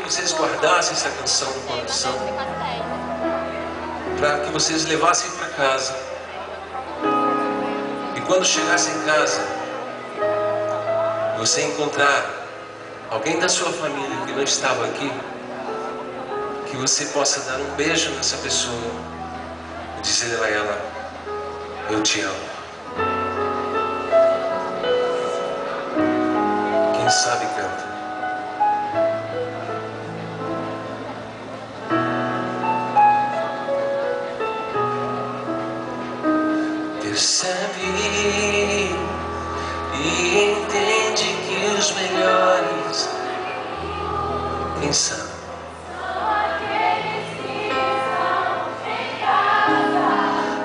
vocês guardassem essa canção no coração, para que vocês levassem para casa. E quando chegassem em casa, você encontrar alguém da sua família que não estava aqui, que você possa dar um beijo nessa pessoa e dizer a ela: eu te amo. Quem sabe canta. Percebe e entende que os melhores quem são?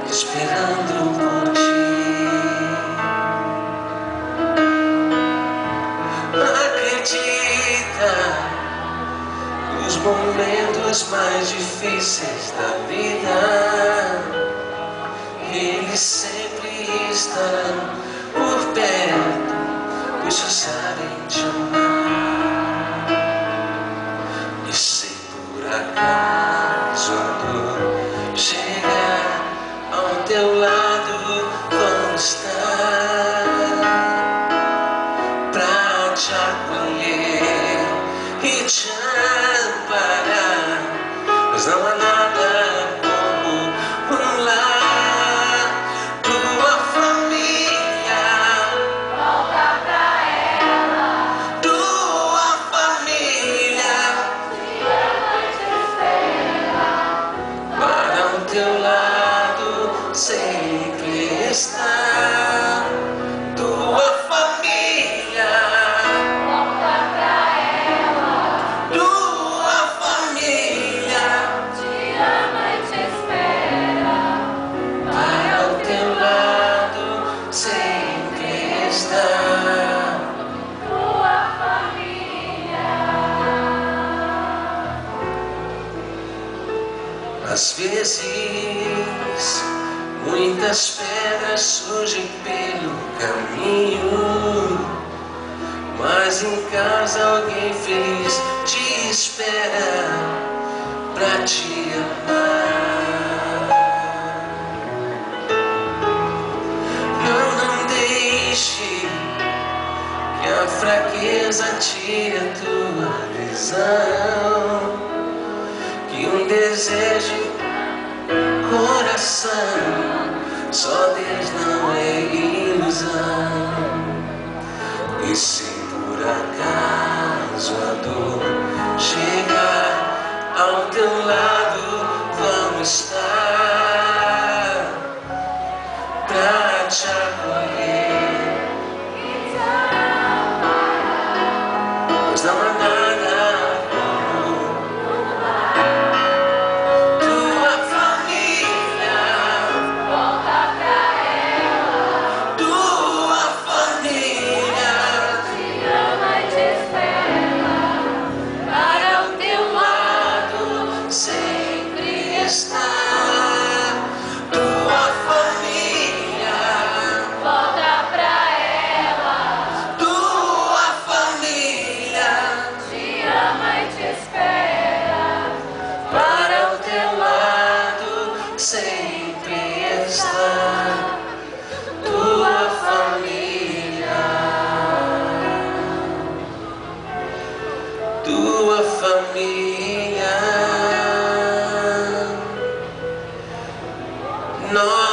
Esperando por ti. Acredita nos momentos mais difíceis da vida, eles sempre estarão por perto, pois só sabem te amar. E se por acaso a dor chegar ao teu lado, vão estar pra te acolher e te amparar, pois não há nada como um lar. Tua família, volta pra ela. Tua família te ama e te espera, para o teu lado sempre está. Tua família, volta pra ela. Tua família te ama e te espera, para o teu lado sempre está. Tua família. Às vezes muitas pedras surgem pelo caminho, mas em casa alguém feliz te espera pra te amar. Não deixe que a fraqueza tire a tua visão, que um desejo coração, só Deus não é ilusão. E se por acaso a dor chegar ao teu lado, vamos estar pra te acolher, pois não há nada como tua família. Volta pra ela. Tua família te ama e te espera, para o teu lado sempre está. Tua família, volta pra ela. Tua família te ama e te espera, para o teu lado sempre está. Tua família, tua família. Nós